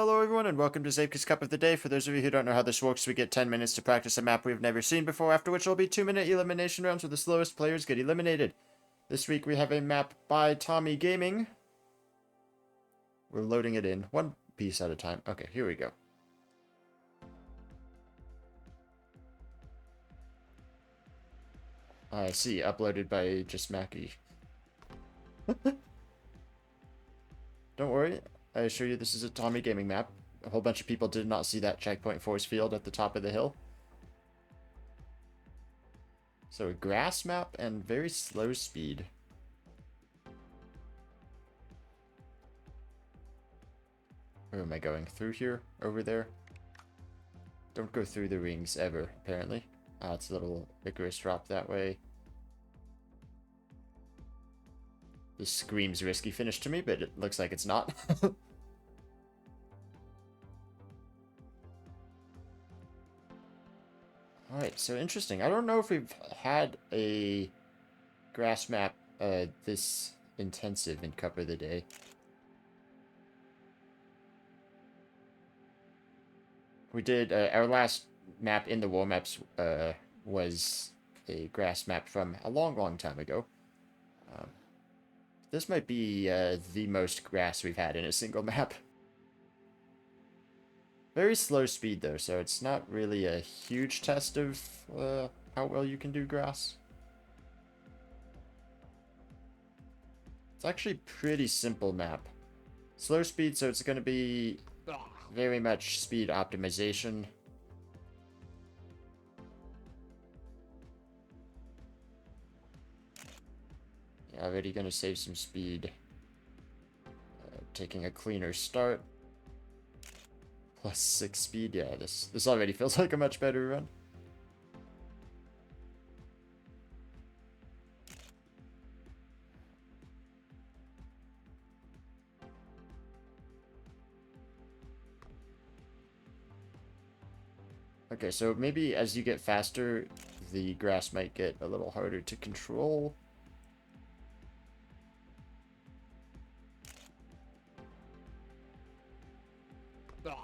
Hello everyone and welcome to Zeepkist Cup of the Day. For those of you who don't know how this works, we get 10 minutes to practice a map we've never seen before, after which will be 2-minute elimination rounds where the slowest players get eliminated. This week we have a map by Tommygaming. We're loading it in, one piece at a time. Okay, here we go. I see, uploaded by just Mackie. Don't worry, I assure you this is a Tommygaming map. A whole bunch of people did not see that checkpoint force field at the top of the hill. So a grass map and very slow speed. Where am I going? Through here? Over there? Don't go through the rings ever, apparently. It's a little Icarus drop that way. This screams risky finish to me, but it looks like it's not. Alright, so interesting. I don't know if we've had a grass map this intensive in Cup of the Day. We did, our last map in the warm-ups was a grass map from a long time ago. This might be the most grass we've had in a single map. Very slow speed though, so it's not really a huge test of how well you can do grass. It's actually a pretty simple map. Slow speed, so it's going to be very much speed optimization. Yeah, already going to save some speed. Taking a cleaner start. Plus 6 speed, yeah, this already feels like a much better run. Okay, so maybe as you get faster, the grass might get a little harder to control. Ah,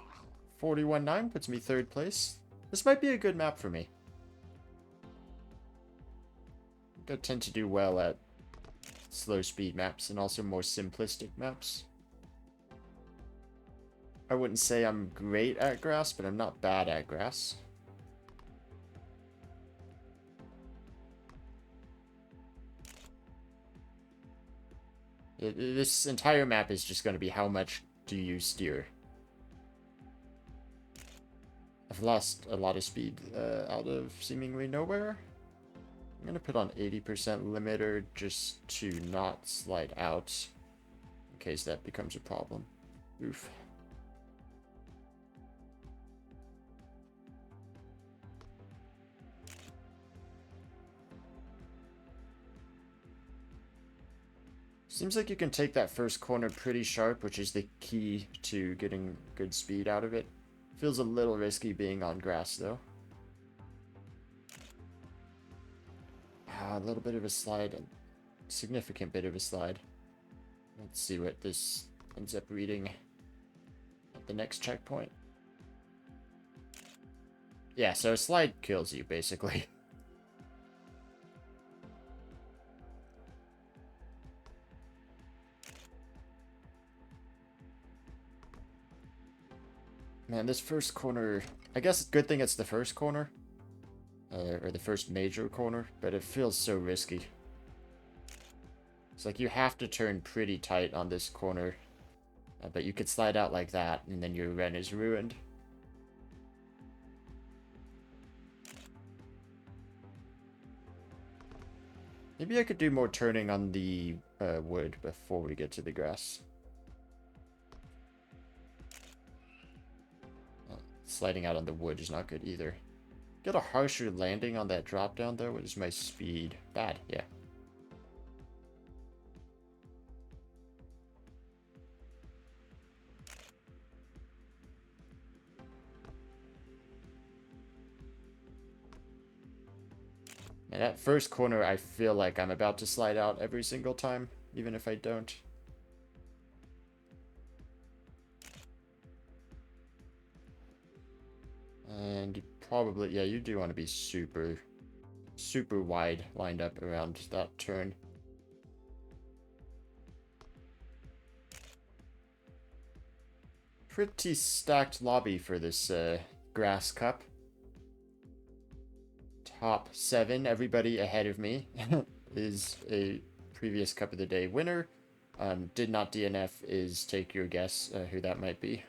41.9 puts me 3rd place. This might be a good map for me. I tend to do well at slow speed maps and also more simplistic maps. I wouldn't say I'm great at grass, but I'm not bad at grass. This entire map is just going to be how much do you steer. I've lost a lot of speed out of seemingly nowhere. I'm going to put on 80% limiter just to not slide out in case that becomes a problem. Oof. Seems like you can take that first corner pretty sharp, which is the key to getting good speed out of it. Feels a little risky being on grass, though. A little bit of a slide, a significant bit of a slide. Let's see what this ends up reading at the next checkpoint. Yeah, so a slide kills you, basically. Man, this first corner, I guess good thing it's the first corner. Or the first major corner, but it feels so risky. It's like you have to turn pretty tight on this corner. But you could slide out like that, and then your run is ruined. Maybe I could do more turning on the wood before we get to the grass. Sliding out on the wood is not good either. Get a harsher landing on that drop down though. What is my speed? Bad, yeah. And that first corner, I feel like I'm about to slide out every single time, even if I don't. probably... Yeah, you do want to be super wide lined up around that turn. Pretty stacked lobby for this grass cup. Top 7, everybody ahead of me is a previous Cup of the Day winner. Did not DNF is, take your guess who that might be.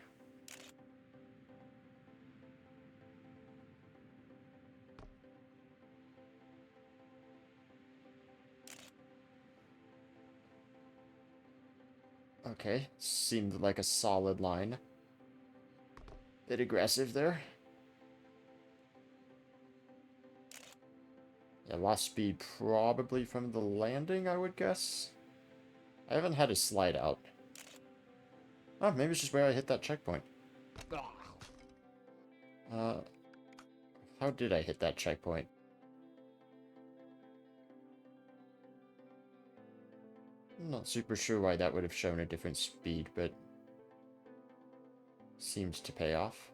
Okay, seemed like a solid line. Bit aggressive there. Yeah, lost speed probably from the landing, I would guess. I haven't had a slide out. Oh, maybe it's just where I hit that checkpoint. How did I hit that checkpoint? I'm not super sure why that would have shown a different speed, but seems to pay off.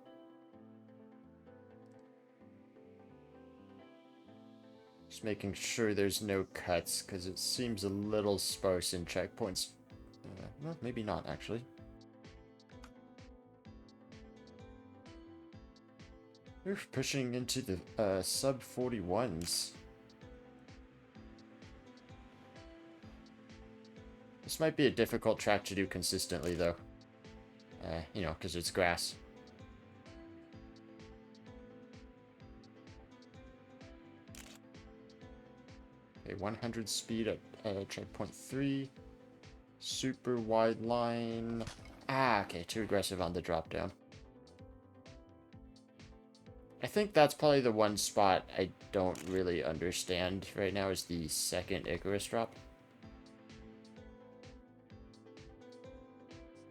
Just making sure there's no cuts, because it seems a little sparse in checkpoints. Well, maybe not, actually. We're pushing into the sub 41s. This might be a difficult track to do consistently, though. You know, because it's grass. Okay, 100 speed at checkpoint 3. Super wide line. Ah, okay, too aggressive on the drop down. I think that's probably the one spot I don't really understand right now is the second Icarus drop.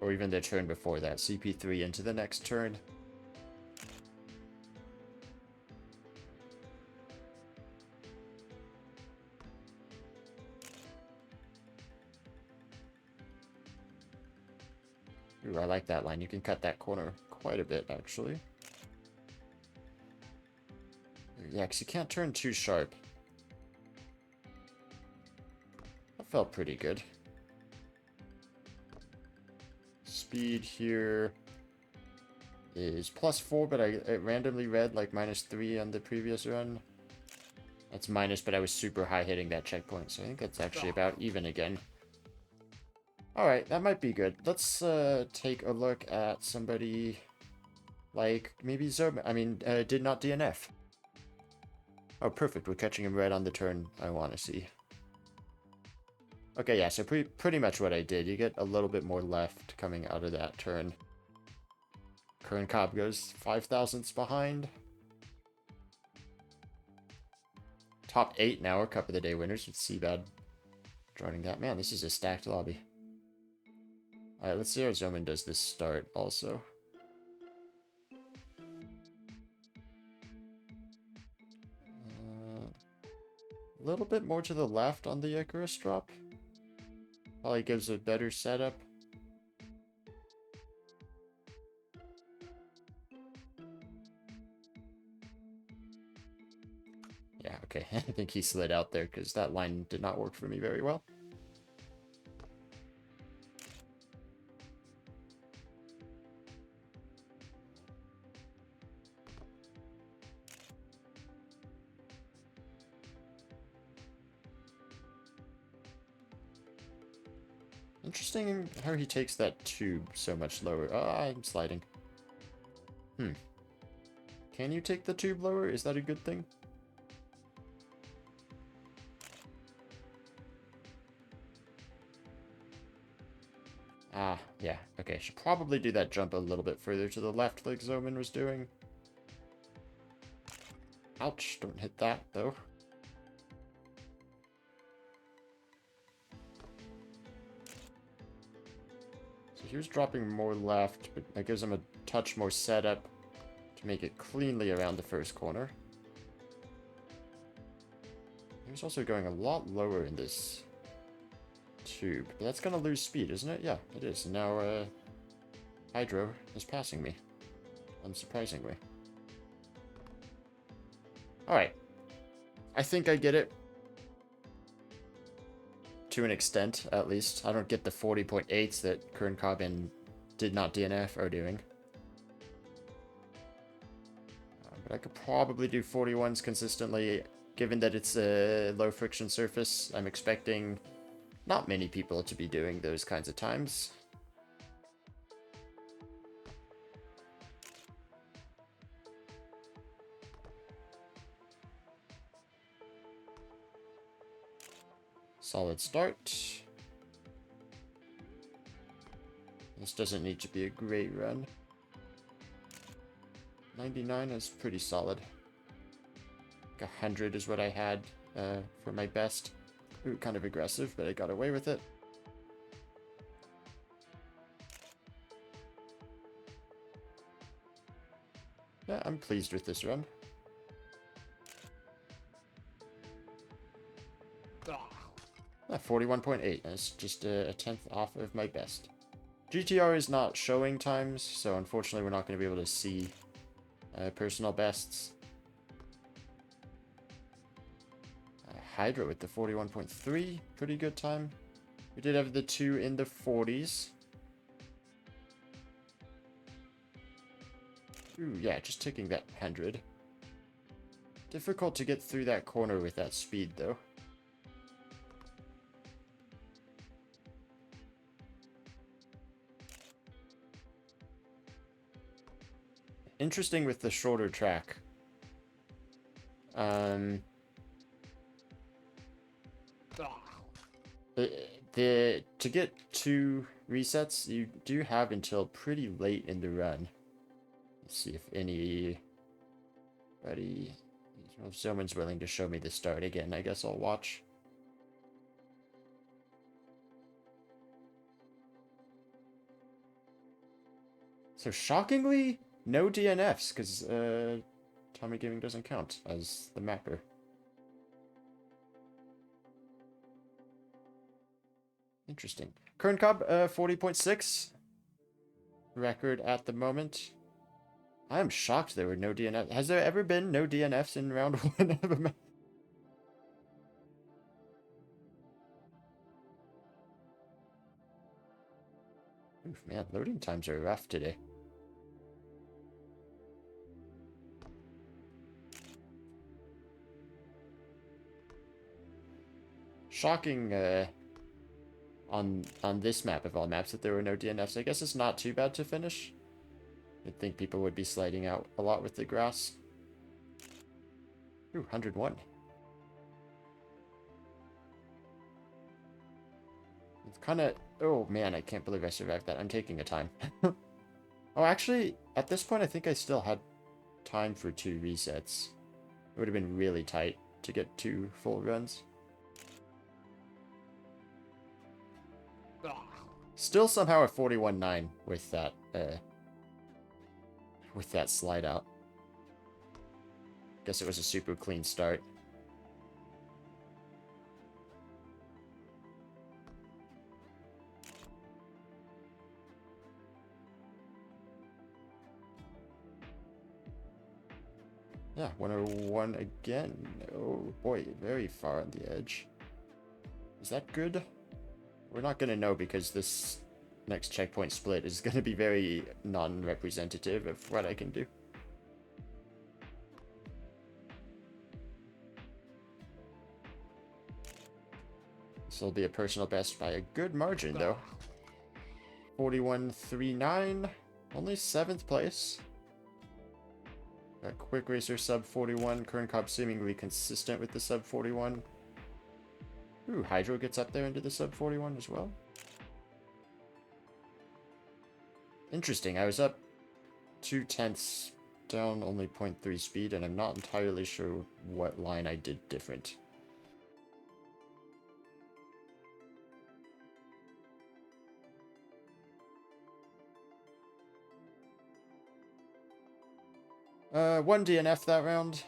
Or even the turn before that, CP3 into the next turn. Ooh, I like that line. You can cut that corner quite a bit, actually. Yeah, because you can't turn too sharp. That felt pretty good. Speed here is +4, but it randomly read like -3 on the previous run. That's minus, but I was super high hitting that checkpoint, so I think that's actually about even again. Alright, that might be good. Let's take a look at somebody like maybe did not DNF. Oh, perfect. We're catching him right on the turn I want to see. Okay, yeah, so pretty much what I did. You get a little bit more left coming out of that turn. Current Cobb goes 5 thousandths behind. Top 8 now are Cup of the Day winners with Seabad joining that. Man, this is a stacked lobby. Alright, let's see how Zoman does this start also. A little bit more to the left on the Icarus drop. Probably gives a better setup. Yeah, okay. I think he slid out there because that line did not work for me very well. Interesting how he takes that tube so much lower. Ah, I'm sliding. Can you take the tube lower? Is that a good thing? Ah, yeah. Okay, should probably do that jump a little bit further to the left like Zoman was doing. Ouch, don't hit that, though. So here's dropping more left, but that gives him a touch more setup to make it cleanly around the first corner. He was also going a lot lower in this tube, but that's gonna lose speed, isn't it? Yeah, it is. Now, Hydro is passing me, unsurprisingly. Alright. I think I get it. To an extent, at least. I don't get the 40.8s that Kern Cobb and Did Not DNF are doing. But I could probably do 41s consistently, given that it's a low friction surface. I'm expecting not many people to be doing those kinds of times. Solid start. This doesn't need to be a great run. 99 is pretty solid. Like 100 is what I had for my best. Ooh, kind of aggressive, but I got away with it. Yeah, I'm pleased with this run. Ah, 41.8. That's just a 10th off of my best. GTR is not showing times, so unfortunately we're not going to be able to see personal bests. Hydra with the 41.3, pretty good time. We did have the 2 in the 40s. Ooh, yeah, just ticking that 100. Difficult to get through that corner with that speed, though. Interesting with the shorter track. To get 2 resets, you do have until pretty late in the run. Let's see if anybody... If someone's willing to show me the start again, I guess I'll watch. So shockingly, no DNFs, because Tommygaming doesn't count as the mapper. Interesting. Kern Cobb, 40.6. Record at the moment. I am shocked there were no DNFs. Has there ever been no DNFs in round 1 of a map? Oof, man, loading times are rough today. Shocking, on this map of all maps that there were no DNFs. I guess it's not too bad to finish. You'd think people would be sliding out a lot with the grass. Ooh, 101. It's kind of... Oh, man, I can't believe I survived that. I'm taking a time. Oh, actually, at this point, I think I still had time for 2 resets. It would have been really tight to get 2 full runs. Still somehow a 41.9 with that slide out. Guess it was a super clean start. Yeah, 101 again. Oh boy, very far on the edge. Is that good? We're not going to know because this next checkpoint split is going to be very non-representative of what I can do. This will be a personal best by a good margin, though. 41.39. Only 7th place. Got Quick Racer sub 41. Kern Cobb seemingly consistent with the sub 41. Ooh, Hydro gets up there into the sub 41 as well. Interesting, I was up 0.2 down, only 0.3 speed, and I'm not entirely sure what line I did different. One DNF that round.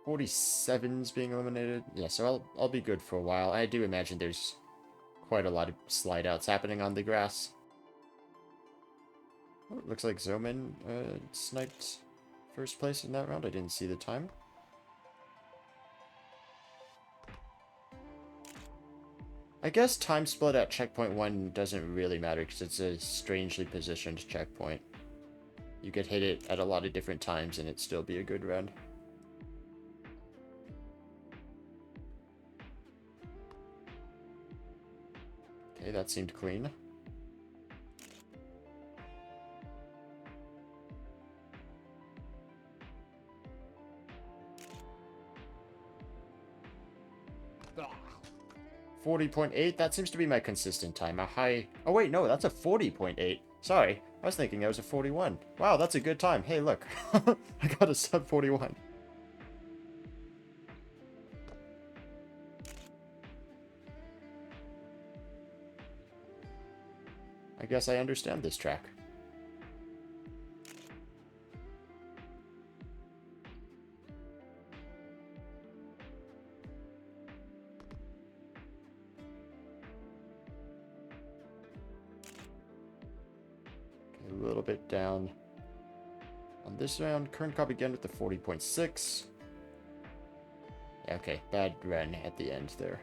47's being eliminated. Yeah, so I'll be good for a while. I do imagine there's quite a lot of slide outs happening on the grass. Oh, it looks like Zoman sniped first place in that round. I didn't see the time. I guess time split at checkpoint 1 doesn't really matter because it's a strangely positioned checkpoint. You could hit it at a lot of different times and it'd still be a good run. Okay, that seemed clean. Ah. 40.8, that seems to be my consistent time. A high... Oh wait, no, that's a 40.8. Sorry, I was thinking that was a 41. Wow, that's a good time. Hey, look. I got a sub 41. I guess I understand this track. Okay, a little bit down on this round. Current cop again with the 40.6. Okay, bad run at the end there.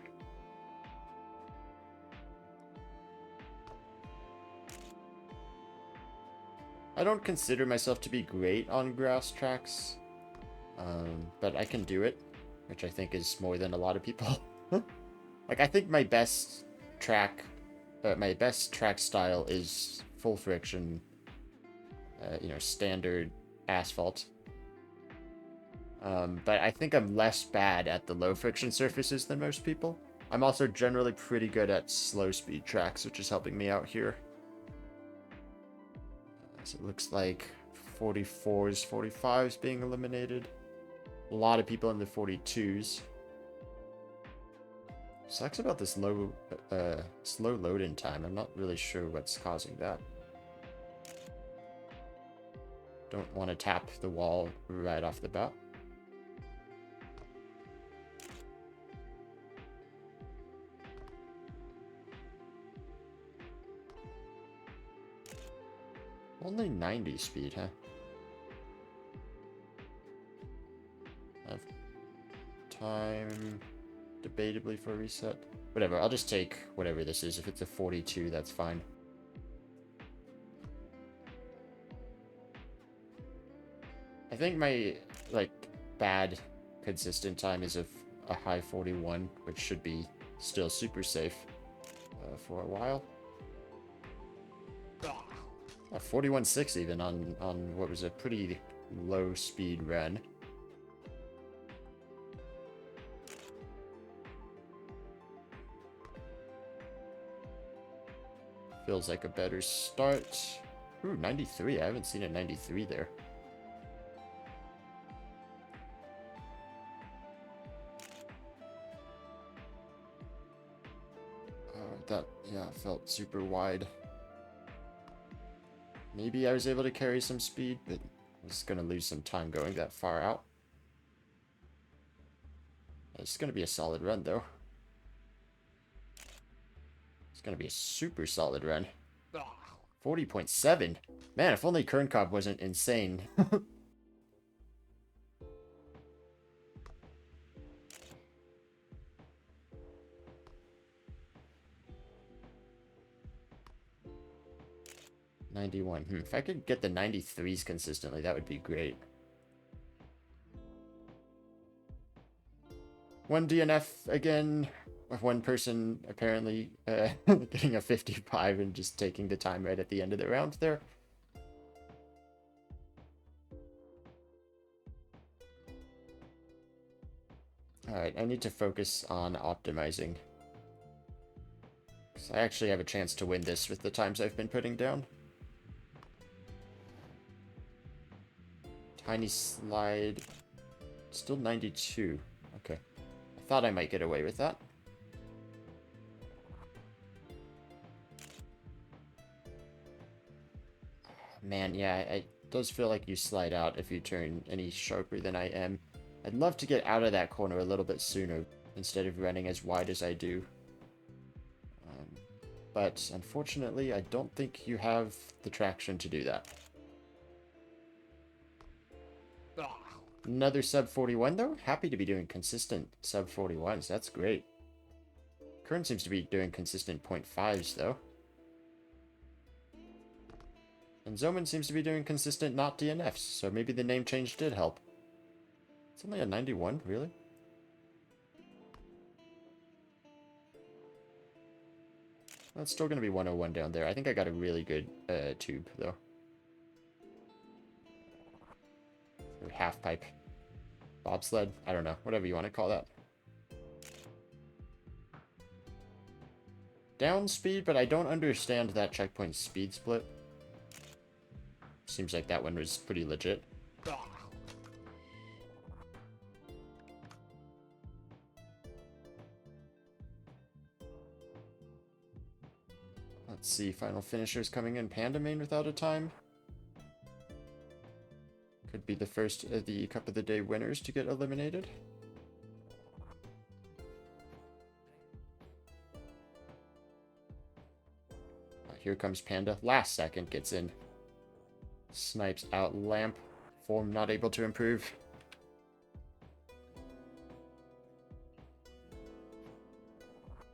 I don't consider myself to be great on grass tracks, but I can do it, which I think is more than a lot of people. Like, I think my best track style is full friction, standard asphalt. But I think I'm less bad at the low friction surfaces than most people. I'm also generally pretty good at slow speed tracks, which is helping me out here. So it looks like 44s, 45s being eliminated. A lot of people in the 42s. Sucks about this slow load-in time. I'm not really sure what's causing that. Don't want to tap the wall right off the bat. Only 90 speed, huh? Have time, debatably, for a reset. Whatever, I'll just take whatever this is. If it's a 42, that's fine. I think my, bad consistent time is a high 41, which should be still super safe for a while. 41.6 even on what was a pretty low speed run. Feels like a better start. Ooh, 93. I haven't seen a 93 there. That, yeah, felt super wide. Maybe I was able to carry some speed, but I was going to lose some time going that far out. It's going to be a solid run, though. It's going to be a super solid run. 40.7. Man, if only Kerncobb wasn't insane. '91. If I could get the 93s consistently, that would be great. One DNF again, with one person apparently getting a 55 and just taking the time right at the end of the round there. Alright, I need to focus on optimizing. Because I actually have a chance to win this with the times I've been putting down. Tiny slide. Still 92. Okay. I thought I might get away with that. Man, yeah, it does feel like you slide out if you turn any sharper than I am. I'd love to get out of that corner a little bit sooner instead of running as wide as I do. But unfortunately, I don't think you have the traction to do that. Another sub 41 though. Happy to be doing consistent sub 41s. That's great. Kern seems to be doing consistent 0.5s, though. And Zoman seems to be doing consistent not DNFs, so maybe the name change did help. It's only a 91, really? That's still going to be 101 down there. I think I got a really good tube, though. Or half pipe. Bobsled? I don't know. Whatever you want to call that. Down speed, but I don't understand that checkpoint speed split. Seems like that one was pretty legit. Let's see, final finishers coming in. Panda main without a time. Could be the first of the Cup of the Day winners to get eliminated. Here comes Panda. Last second gets in. Snipes out Lamp. Form not able to improve.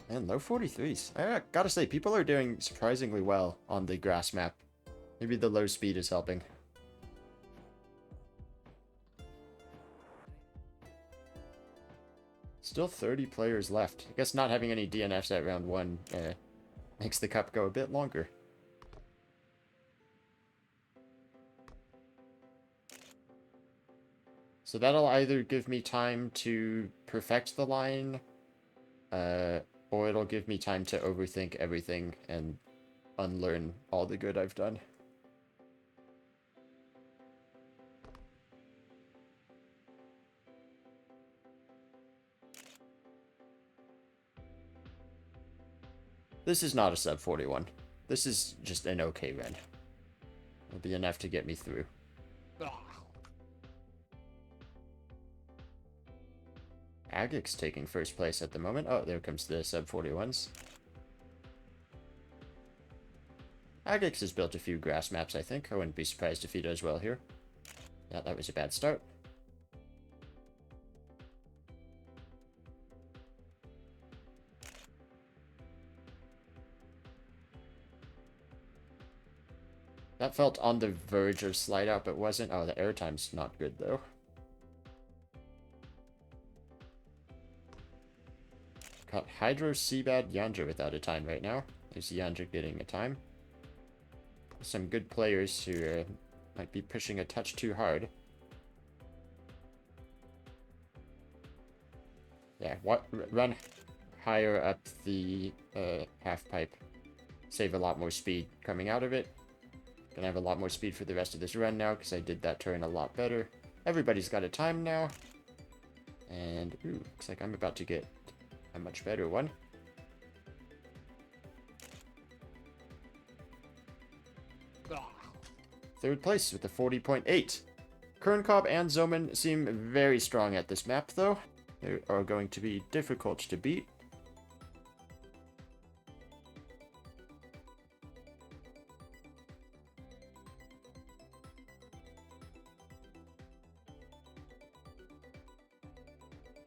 And low 43s. I gotta say, people are doing surprisingly well on the grass map. Maybe the low speed is helping. Still 30 players left. I guess not having any DNFs at round 1 makes the cup go a bit longer. So that'll either give me time to perfect the line, or it'll give me time to overthink everything and unlearn all the good I've done. This is not a sub 41. This is just an okay run. It'll be enough to get me through. Agic's taking first place at the moment. Oh, there comes the sub 41s. Agix has built a few grass maps, I think. I wouldn't be surprised if he does well here. Yeah, that was a bad start. That felt on the verge of slide out, but wasn't. Oh, the airtime's not good, though. Got Hydro, Seabad, Yandra without a time right now. There's Yandra getting a time. Some good players who might be pushing a touch too hard. Yeah, run higher up the half pipe. Save a lot more speed coming out of it. Gonna have a lot more speed for the rest of this run now because I did that turn a lot better. Everybody's got a time now. And, ooh, looks like I'm about to get a much better one. Third place with a 40.8. Kerncobb and Zoman seem very strong at this map, though. They are going to be difficult to beat.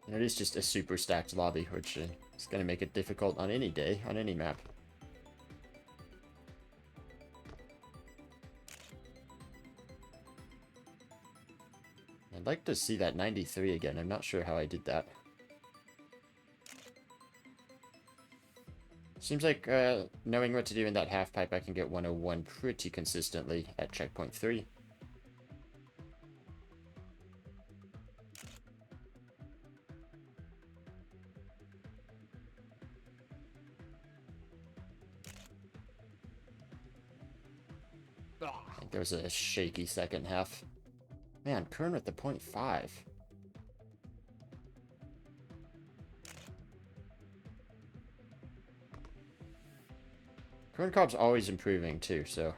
And it is just a super stacked lobby, which is going to make it difficult on any day, on any map. I'd like to see that 93 again. I'm not sure how I did that. Seems like knowing what to do in that half pipe, I can get 101 pretty consistently at checkpoint 3. I think there was a shaky second half. Man, Kern with the 0.5. Kerncobb's always improving too, so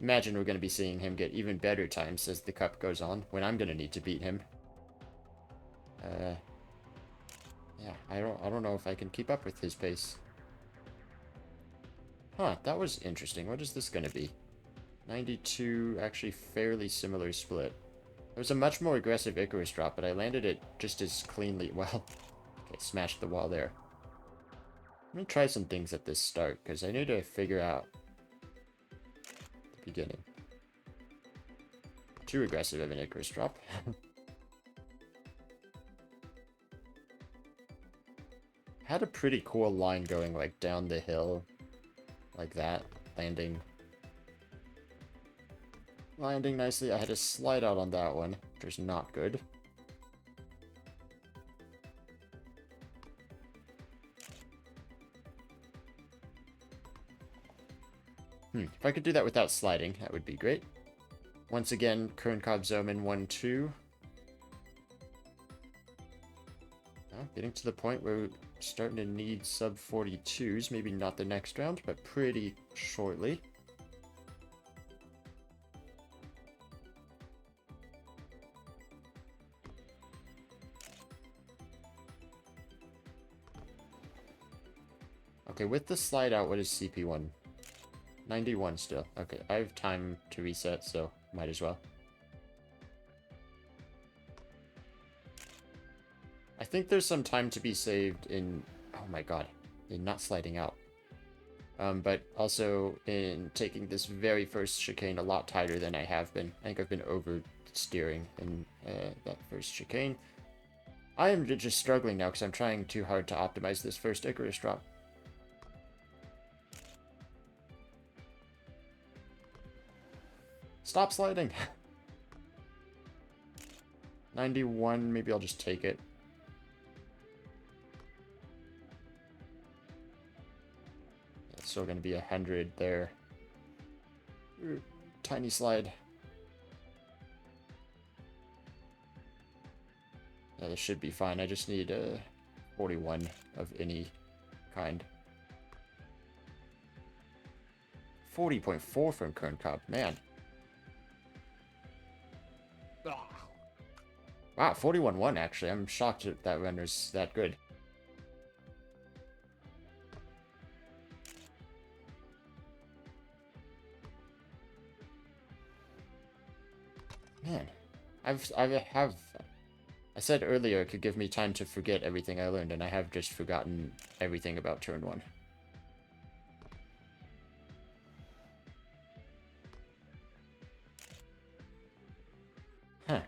imagine we're going to be seeing him get even better times as the cup goes on, when I'm going to need to beat him. Yeah, I don't know if I can keep up with his pace. Huh, that was interesting. What is this going to be? 92, actually fairly similar split. There was a much more aggressive Icarus drop, but I landed it just as cleanly. Well, okay, smashed the wall there. Let me try some things at this start, because I need to figure out the beginning. Too aggressive of an Icarus drop. Had a pretty cool line going, like, down the hill. Like that. Landing nicely. I had to slide out on that one, which was not good. If I could do that without sliding, that would be great. Once again, Kern Cobb Zoman 1-2. Getting to the point where we're starting to need sub 42s. Maybe not the next round, but pretty shortly. Okay, with the slide out, what is CP1? 91 still. Okay, I have time to reset, so might as well. I think there's some time to be saved in... Oh my god. In not sliding out. But also in taking this very first chicane a lot tighter than I have been. I think I've been oversteering in that first chicane. I am just struggling now because I'm trying too hard to optimize this first Icarus drop. Stop sliding! 91, maybe I'll just take it. It's still going to be 100 there. Ooh, tiny slide. Yeah, this should be fine. I just need a 41 of any kind. 40.4 from Kern Cobb, man. Wow, 41-1 actually. I'm shocked that that runner's that good. Man, I said earlier it could give me time to forget everything I learned, and I have just forgotten everything about turn 1. Huh.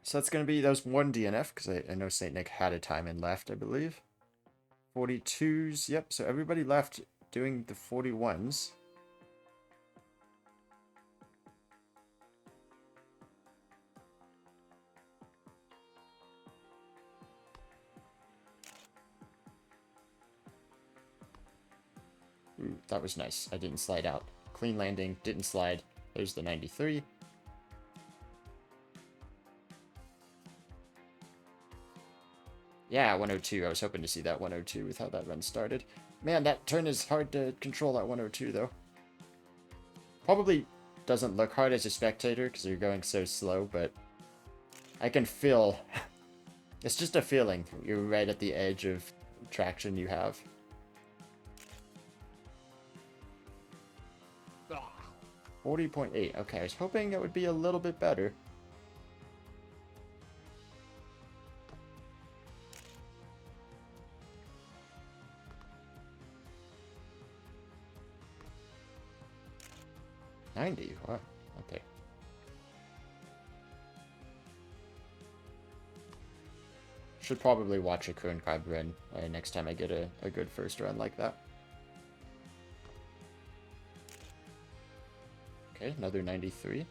So that's going to be, that was 1 DNF, because I know St. Nick had a time and left, I believe. 42s, yep, so everybody left doing the 41s. Ooh, that was nice. I didn't slide out. Clean landing, didn't slide. There's the 93. Yeah, 102. I was hoping to see that 102 with how that run started. Man, that turn is hard to control at 102, though. Probably doesn't look hard as a spectator because you're going so slow, but I can feel... It's just a feeling. You're right at the edge of traction you have. 40.8. Okay, I was hoping it would be a little bit better. $90. Wow. Okay. Should probably watch a Kern Cobb run next time I get a good first run like that. Okay, another 93.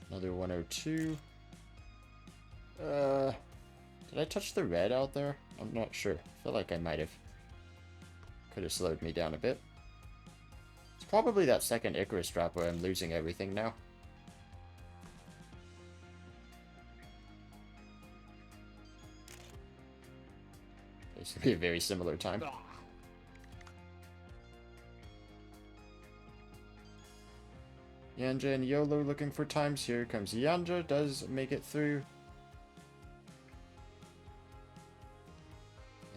Another 102. Did I touch the red out there? I'm not sure. I feel like I might have. Could have slowed me down a bit. It's probably that second Icarus drop where I'm losing everything now. This would be a very similar time. Yanja and YOLO looking for times. Here comes Yanja. Does make it through.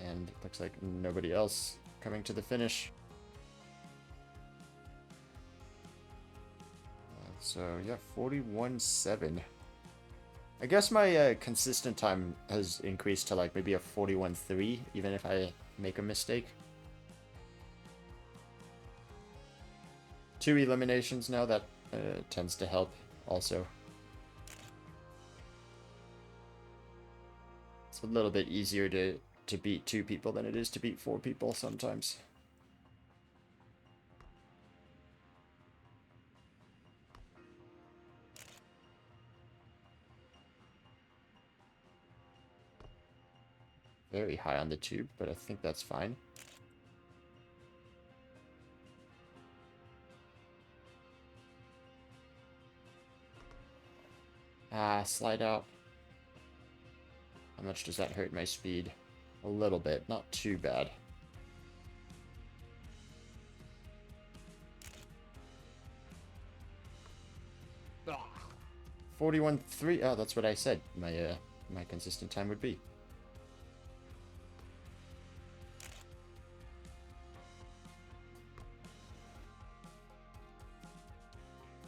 And looks like nobody else coming to the finish. So, yeah, 41.7. I guess my consistent time has increased to like maybe a 41.3, even if I make a mistake. 2 eliminations now, that tends to help also. It's a little bit easier to beat 2 people than it is to beat 4 people sometimes. Very high on the tube, but I think that's fine. Ah, slide out. How much does that hurt my speed? A little bit, not too bad. Ah. 41.3. Oh, that's what I said. My consistent time would be.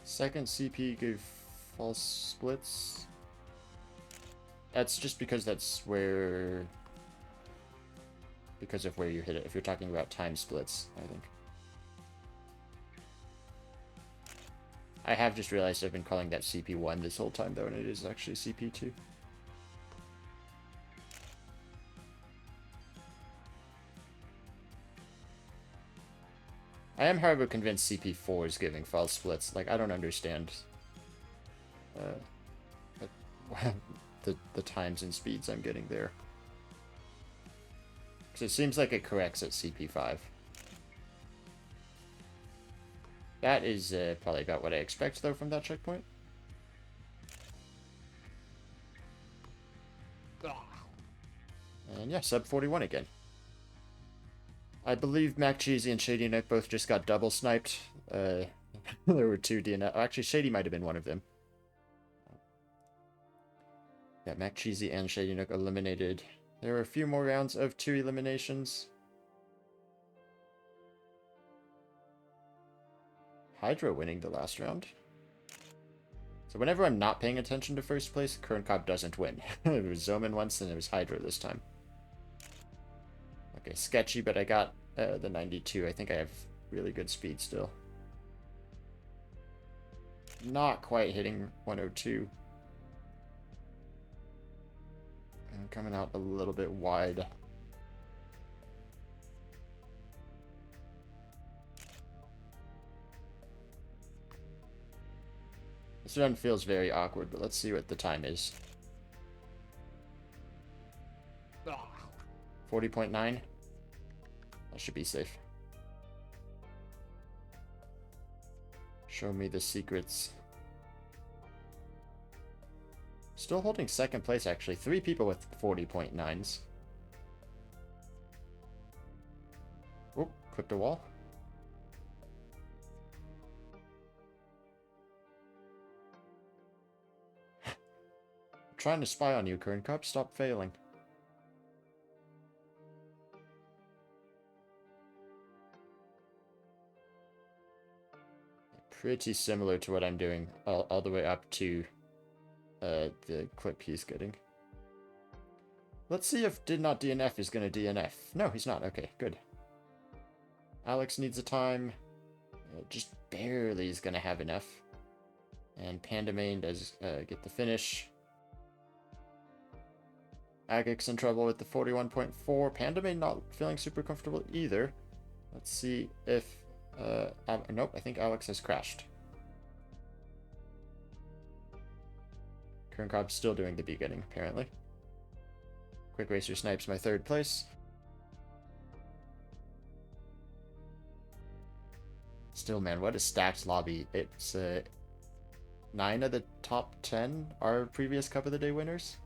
Second CP gave false splits. That's just because that's where... because of where you hit it. If you're talking about time splits, I think. I have just realized I've been calling that CP1 this whole time, though, and it is actually CP2. I am, however, convinced CP4 is giving false splits. Like, I don't understand the times and speeds I'm getting there. Because it seems like it corrects at CP5. That is probably about what I expect, though, from that checkpoint. And yeah, sub 41 again. I believe Mac Cheesy and Shady Nook both just got double sniped. There were 2 DNF. Oh, actually, Shady might have been one of them. Yeah, Mac Cheesy and Shady Nook eliminated. There were a few more rounds of 2 eliminations. Hydra winning the last round. So whenever I'm not paying attention to first place, Kerncobb doesn't win. It was Zoman once, and it was Hydra this time. Okay, sketchy, but I got the 92. I think I have really good speed still. Not quite hitting 102. And coming out a little bit wide. This run feels very awkward, but let's see what the time is. 40.9. That should be safe. Show me the secrets. Still holding second place, actually. 3 people with 40.9s. Oop, clipped a wall. I'm trying to spy on you, Kerncobb. Stop failing. Pretty similar to what I'm doing all the way up to the clip he's getting. Let's see if did not DNF is going to DNF. No, he's not. Okay, good. Alex needs a time. Just barely is going to have enough. And Pandamain does get the finish. Agic's in trouble with the 41.4. Pandamain not feeling super comfortable either. Let's see if... nope, I think Alex has crashed. Kerncobb's still doing the beginning, apparently. Quick Racer snipes my 3rd place. Still, man, what a stacked lobby. It's 9 of the top 10 are previous Cup of the Day winners.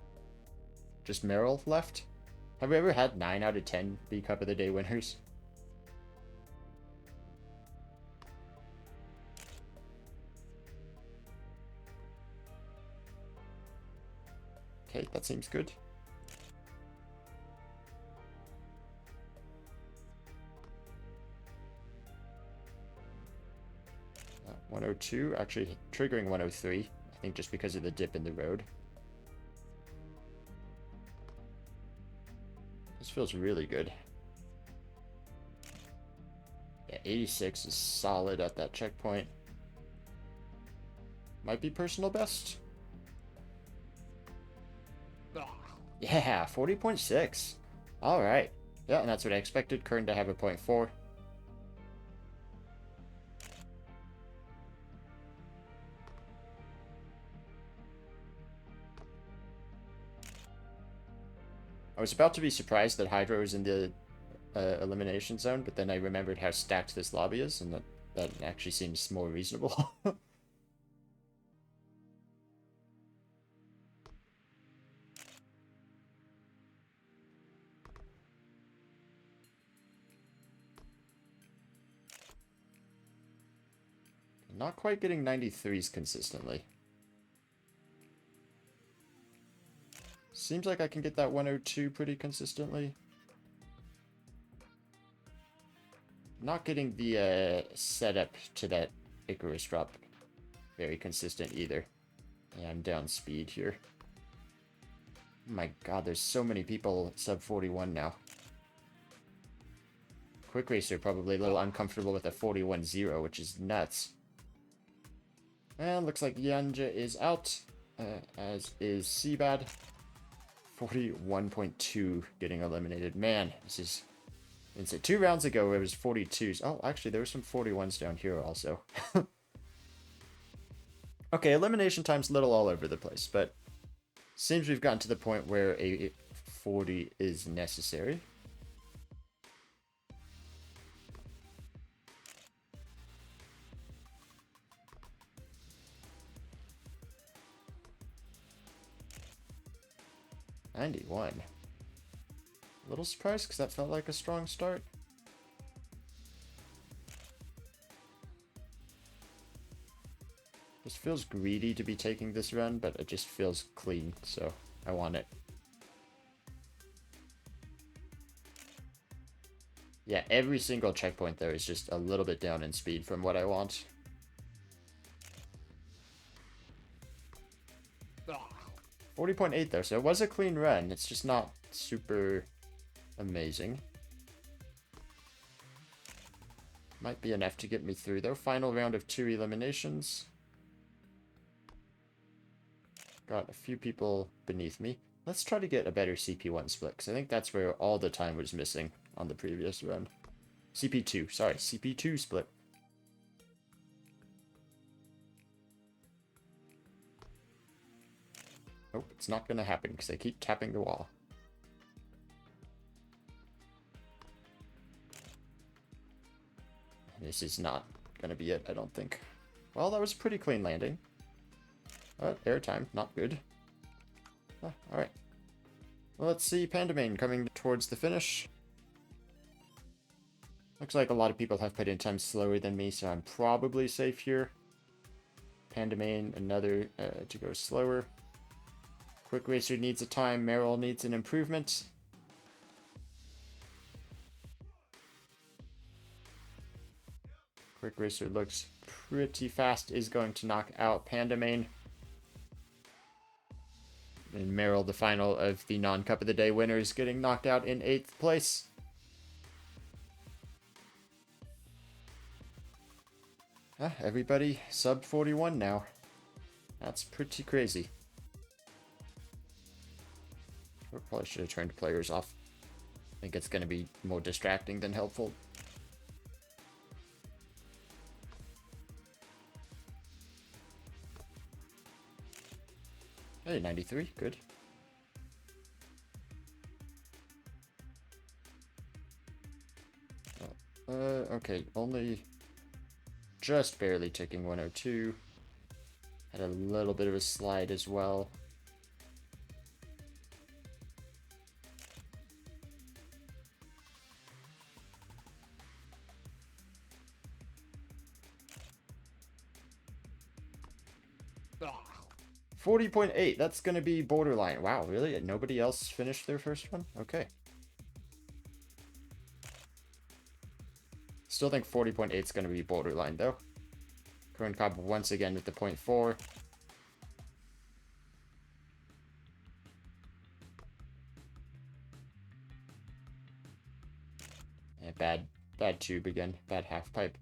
Just Meryl left. Have we ever had 9 out of 10 be Cup of the Day winners? Okay, that seems good. 1 102, actually triggering 103, I think just because of the dip in the road. This feels really good. Yeah, 86 is solid at that checkpoint. Might be personal best. Yeah, 40.6. All right. Yeah, and that's what I expected. Kern to have a 0.4. I was about to be surprised that Hydra was in the elimination zone, but then I remembered how stacked this lobby is, and that actually seems more reasonable. Not quite getting 93s consistently. Seems like I can get that 102 pretty consistently. Not getting the setup to that Icarus drop very consistent either. Yeah, I'm down speed here. Oh my god, there's so many people sub 41 now. Quick Racer probably a little uncomfortable with a 41-0, which is nuts. And looks like Yanja is out, as is Seabad. 41.2 getting eliminated. Man, this is insane. 2 rounds ago it was 42s. Oh, actually there were some 41s down here also. Okay, elimination time's a little all over the place, but seems we've gotten to the point where a 40 is necessary. $91. A little surprised because that felt like a strong start. This feels greedy to be taking this run, but it just feels clean, so I want it. Yeah, every single checkpoint there is just a little bit down in speed from what I want. 40.8 though, so it was a clean run. It's just not super amazing. Might be enough to get me through though. Final round of 2 eliminations. Got a few people beneath me. Let's try to get a better CP1 split, because I think that's where all the time was missing on the previous run. CP2, sorry, CP2 split. Nope, it's not going to happen because I keep tapping the wall. This is not going to be it, I don't think. Well, that was a pretty clean landing. Airtime, not good. Alright. Well, let's see Pandamain coming towards the finish. Looks like a lot of people have put in time slower than me, so I'm probably safe here. Pandamain, another to go slower. Quick Racer needs a time. Merrill needs an improvement. Quick Racer looks pretty fast. Is going to knock out Pandamain. And Merrill, the final of the non-Cup of the Day winners, getting knocked out in 8th place. Everybody sub 41 now. That's pretty crazy. We probably should have turned players off. I think it's going to be more distracting than helpful. Hey, 93, good. Okay, only just barely ticking 102. Had a little bit of a slide as well. Ah. 40.8, that's gonna be borderline. Wow, really? Nobody else finished their first one? Okay. Still think 40.8 is gonna be borderline though. Current cop once again with the .4. Yeah, bad tube again. Bad half pipe.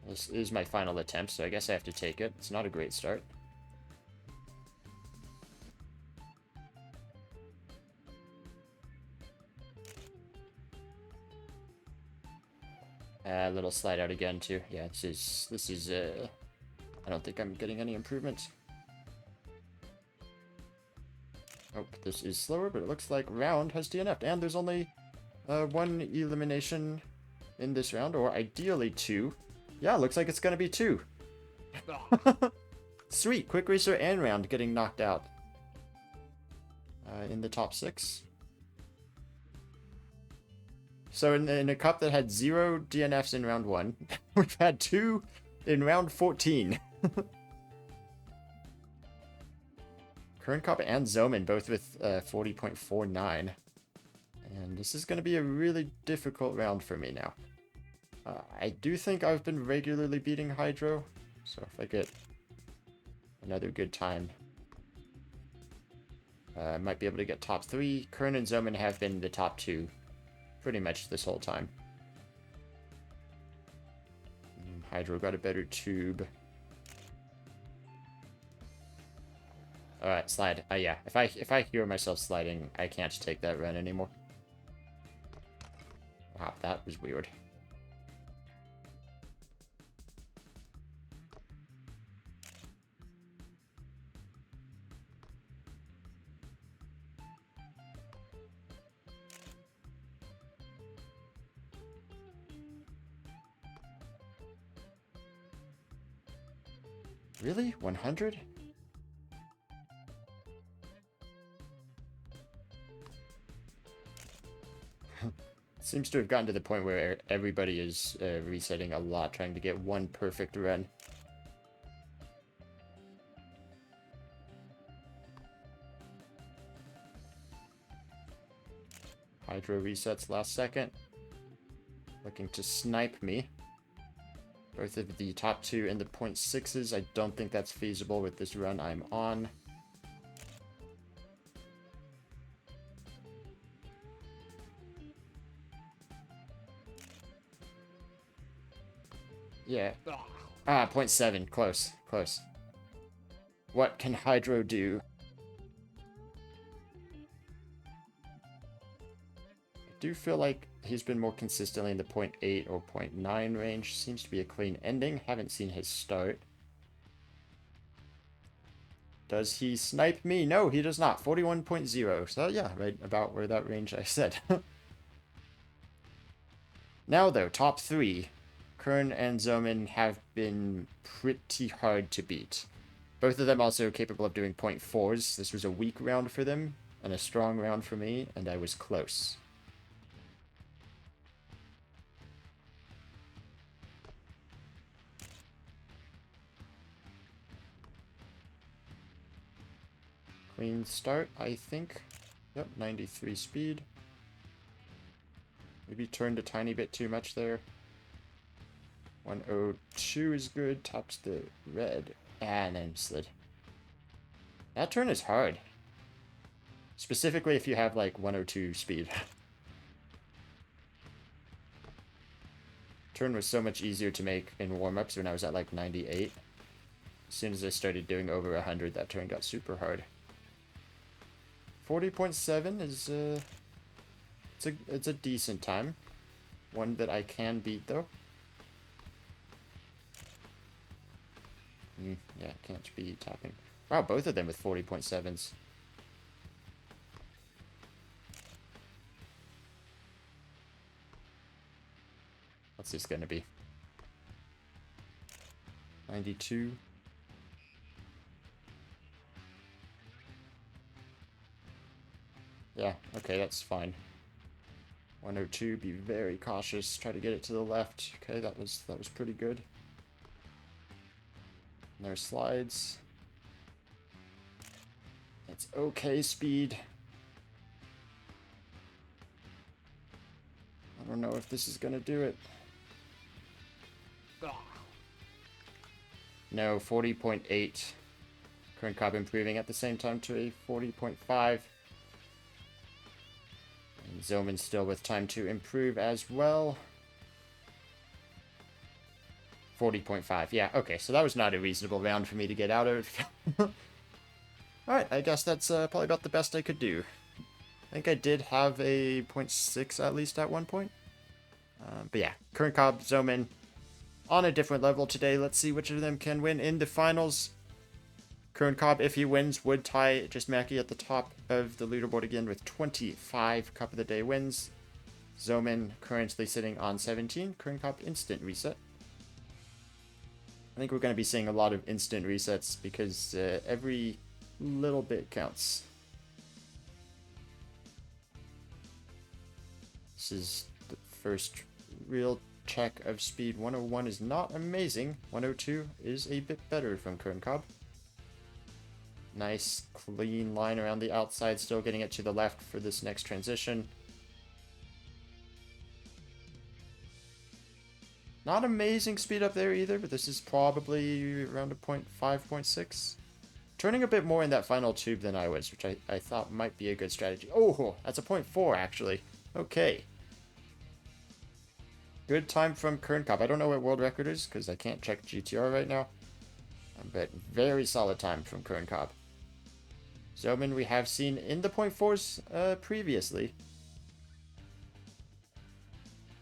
This is my final attempt, so I guess I have to take it. It's not a great start. A little slide out again too. Yeah, this is I don't think I'm getting any improvements. Oh, this is slower, but it looks like round has DNF'd, and there's only one elimination in this round, or ideally 2. Yeah, looks like it's gonna be 2. Sweet, quick racer and round getting knocked out in the top 6. So in a cup that had 0 DNFs in round 1, we've had 2 in round 14. Current Cop and Zoman both with 40.49. And this is going to be a really difficult round for me now. I do think I've been regularly beating Hydro, so if I get another good time, I might be able to get top 3. Kern and Zoman have been the top 2 pretty much this whole time. Hydro got a better tube. Alright, slide. Yeah, if I hear myself sliding, I can't take that run anymore. Wow, that was weird. Really? 100? Seems to have gotten to the point where everybody is resetting a lot, trying to get one perfect run. Hydro resets last second. Looking to snipe me. Both of the top 2 and the .6s. I don't think that's feasible with this run I'm on. Yeah. Ah, 0.7. Close. Close. What can Hydro do? I do feel like he's been more consistently in the 0.8 or 0.9 range. Seems to be a clean ending. Haven't seen his start. Does he snipe me? No, he does not. 41.0. So yeah, right about where that range I said. Now though, top 3. Kern and Zoman have been pretty hard to beat. Both of them also capable of doing .4s. This was a weak round for them, and a strong round for me, and I was close. Clean start, I think. Yep, 93 speed. Maybe turned a tiny bit too much there. 102 is good, tops the red, and then slid. That turn is hard. Specifically if you have like 102 speed. Turn was so much easier to make in warm-ups when I was at like 98. As soon as I started doing over 100, that turn got super hard. 40.7 is it's a decent time. One that I can beat though. Yeah, can't be tapping. Wow, both of them with 40.7s. What's this gonna be? 92. Yeah, okay, that's fine. 102, be very cautious. Try to get it to the left. Okay, that was pretty good. And there's slides. It's okay speed. I don't know if this is gonna do it. No, 40.8. Current Cobb improving at the same time to a 40.5. And Zoman still with time to improve as well. 40.5. Yeah, okay, so that was not a reasonable round for me to get out of. Alright, I guess that's probably about the best I could do. I think I did have a 0.6 at least at one point. But yeah, Current Cobb, Zoman on a different level today. Let's see which of them can win in the finals. Current Cobb, if he wins, would tie just Mackie at the top of the leaderboard again with 25 Cup of the Day wins. Zoman currently sitting on 17. Current Cobb instant reset. I think we're going to be seeing a lot of instant resets because every little bit counts. This is the first real check of speed. 101 is not amazing. 102 is a bit better from Current Cobb. Nice clean line around the outside, still getting it to the left for this next transition. Not amazing speed up there either, but this is probably around a 0.5, 0.6. Turning a bit more in that final tube than I was, which I thought might be a good strategy. Oh, that's a 0.4 actually. Okay. Good time from Current Cobb. I don't know what world record is because I can't check GTR right now. But very solid time from Current Cobb. Zoman we have seen in the 0.4s previously.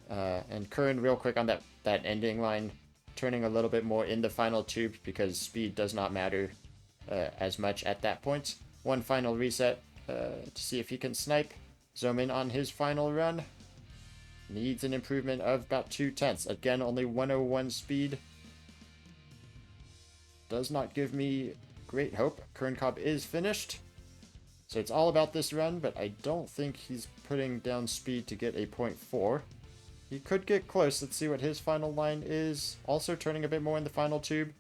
And Current real quick on that ending line. Turning a little bit more in the final tube because speed does not matter as much at that point. One final reset to see if he can snipe. Zoman on his final run. Needs an improvement of about 0.2. Again, only 101 speed. Does not give me great hope. Current Cobb is finished. So it's all about this run, but I don't think he's putting down speed to get a 0.4. He could get close. Let's see what his final line is. Also turning a bit more in the final tube.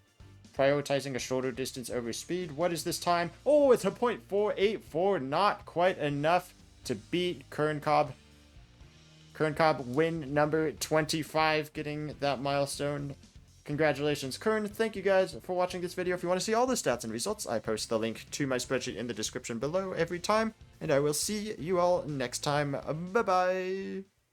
Prioritizing a shorter distance over speed. What is this time? Oh, it's a 0.484. Not quite enough to beat Current Cobb. Current Cobb win number 25, getting that milestone. Congratulations, Kern. Thank you guys for watching this video. If you want to see all the stats and results, I post the link to my spreadsheet in the description below every time. And I will see you all next time. Bye-bye.